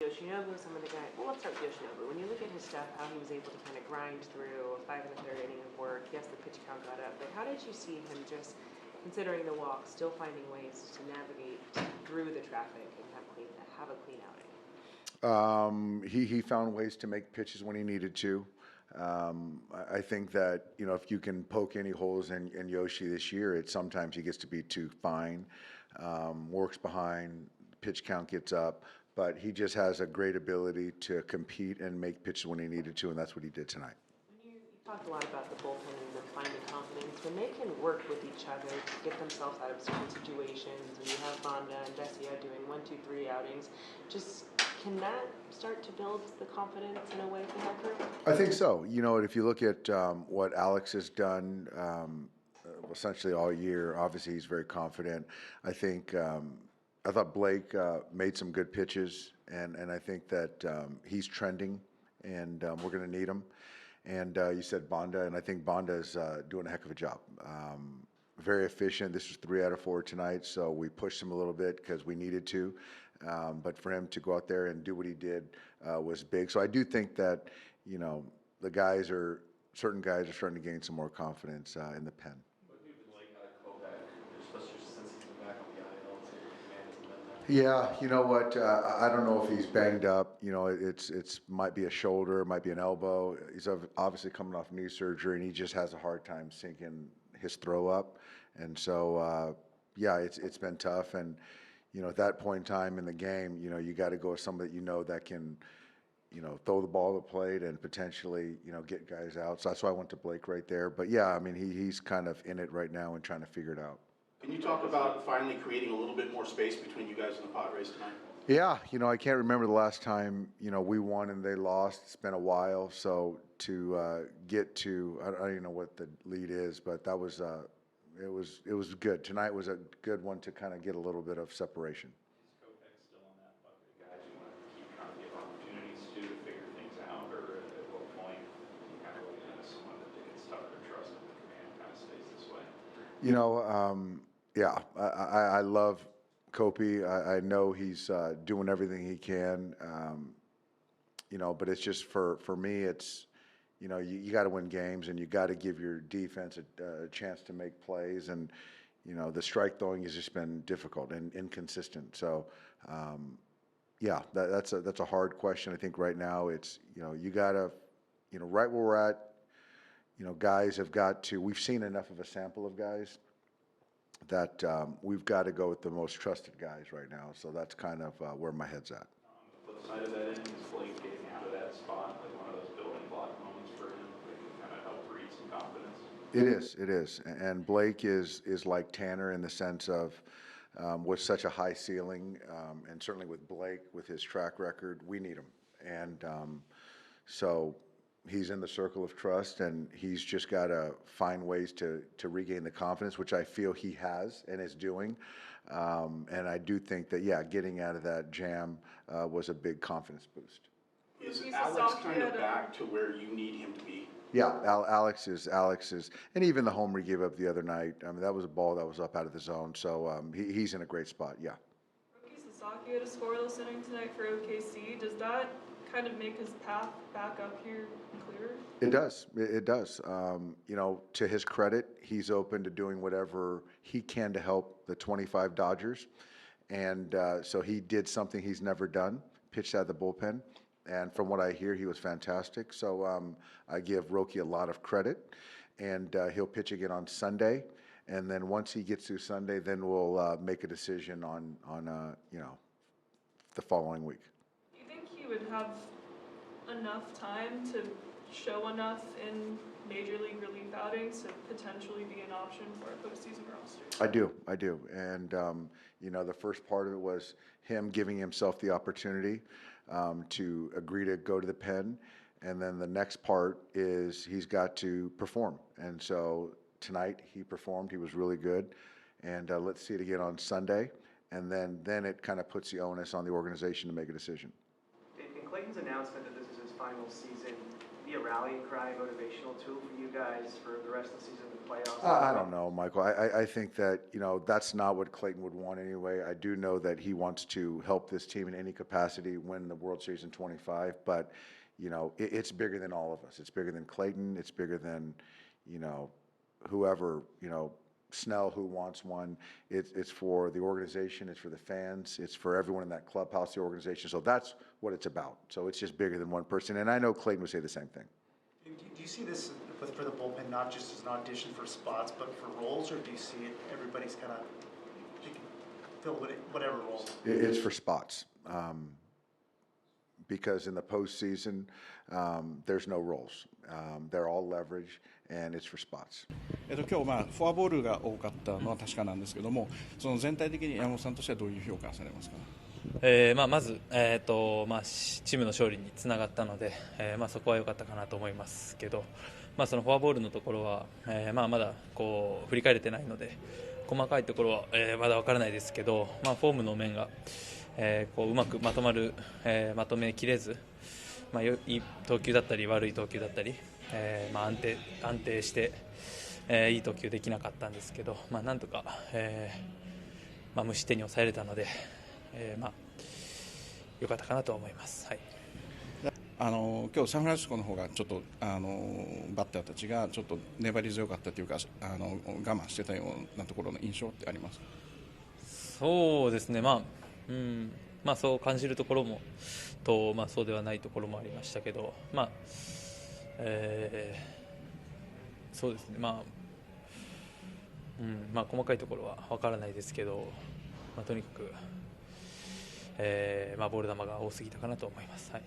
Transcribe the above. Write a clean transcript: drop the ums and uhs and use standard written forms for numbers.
Yoshinobu, some of the guys. Well, let's start with Yoshinobu. When you look at his stuff, how he was able to kind of grind through a 5 1/3 inning of work. Yes, the pitch count got up, but how did you see him just considering the walk, still finding ways to navigate through the traffic and have a clean outing? He found ways to make pitches when he needed to. I think that if you can poke any holes in Yoshi this year, it sometimes he gets to be too fine, works behind, pitch count gets up, but he just has a great ability to compete and make pitches when he needed to, and that's what he did tonight. You talked a lot about the bullpen and the finding confidence. When they can work with each other to get themselves out of certain situations, and you have Banda and Vesia doing 1, 2, 3 outings, just can that start to build the confidence in a way for that group? I think so. If you look at what Alex has done essentially all year, obviously he's very confident. I think I thought Blake made some good pitches, and I think that he's trending, and we're going to need him. And you said Banda, and I think Banda is doing a heck of a job. Very efficient. This was 3 out of 4 tonight, so we pushed him a little bit because we needed to. But for him to go out there and do what he did was big. So I do think that certain guys are starting to gain some more confidence in the pen. But even like Kovac, especially since he's been back on the IL, Yeah, you know what? I don't know if he's banged up. It's might be a shoulder, might be an elbow. He's obviously coming off knee surgery, and he just has a hard time syncing his throw up. And so, yeah, it's been tough. And at that point in time in the game, you got to go with somebody that can, throw the ball to the plate and potentially, get guys out. So that's why I went to Blake right there. But yeah, I mean, he's kind of in it right now and trying to figure it out. Can you talk about finally creating a little bit more space between you guys and the Padres tonight? Yeah, I can't remember the last time, we won and they lost. It's been a while. So to get to, I don't even know what the lead is, but that was, it was good. Tonight was a good one to kind of get a little bit of separation. Is Kovac still on that bucket of guys you want to keep trying to give opportunities to figure things out, or at what point you kind of look at someone that they can start to trust and the command kind of stays this way? Yeah, I love Kopi. I know he's doing everything he can, but it's just for me, it's, you got to win games and you got to give your defense a chance to make plays. And, the strike throwing has just been difficult and inconsistent. So, yeah, that's a hard question. I think right now it's, you got to, right where we're at, guys have got to, we've seen enough of a sample of guys that we've got to go with the most trusted guys right now. So that's kind of where my head's at. The flip side of that is Blake getting out of that spot, like one of those building block moments for him, that can kind of help breed some confidence. It is. And Blake is like Tanner in the sense of with such a high ceiling, and certainly with Blake, with his track record, we need him. And so he's in the circle of trust, and he's just got to find ways to regain the confidence, which I feel he has and is doing. And I do think that, yeah, getting out of that jam was a big confidence boost. Is Alex kind of back to where you need him to be? Yeah, Alex is, and even the homer he gave up the other night, I mean, that was a ball that was up out of the zone. So he's in a great spot, yeah. Rookie Sasaki had a scoreless inning tonight for OKC. Does that kind of make his path back up here clearer? It does. It does. To his credit, he's open to doing whatever he can to help the 25 Dodgers. And so he did something he's never done, pitched out of the bullpen. And from what I hear, he was fantastic. So I give Roki a lot of credit. And he'll pitch again on Sunday. And then once he gets through Sunday, then we'll make a decision on the following week. Do you think he would have enough time to show enough in major league relief outings to potentially be an option for a postseason roster? I do. And, the first part of it was him giving himself the opportunity to agree to go to the pen. And then the next part is he's got to perform. And so tonight he performed. He was really good. And let's see it again on Sunday. And then it kind of puts the onus on the organization to make a decision. In Clayton's announcement that this is his final season, the be a rallying cry, motivational tool for you guys for the rest of the season and playoffs? I don't know, Michael. I think that, that's not what Clayton would want anyway. I do know that he wants to help this team in any capacity win the World Series in 25, but, it's bigger than all of us. It's bigger than Clayton. It's bigger than, whoever, Snell, who wants one. It's for the organization. It's for the fans. It's for everyone in that clubhouse, the organization. So that's what it's about. So it's just bigger than one person. And I know Clayton would say the same thing. Do you see this for the bullpen not just as an audition for spots, but for roles, or do you see it everybody's kind of fill whatever roles? It's for spots. Because in the postseason, there's no roles. They're all leverage, and it's for spots. 今日フォアボールが多かったのは確かなんですけども、その全体的に山本さんとしてはどういう評価されますか。まず、チームの勝利につながったので、そこは良かったかなと思いますけど、そのフォアボールのところは、まだ振り返れてないので細かいところは、まだ分からないですけど、フォームの面が、うまくまとめきれず、いい投球だったり悪い投球だったり、安定して、いい投球できなかったんですけど、なんとか、無失点に抑えれたので、良かったかなと思います。はい。今日サンフランシスコの方がちょっとバッターたちがちょっと粘り強かったというか我慢してたようなところの印象ってありますか。そうですね、そう感じるところもそうではないところもありましたけど、そうですね、細かいところは分からないですけど、とにかく、ボール球が多すぎたかなと思います。はい。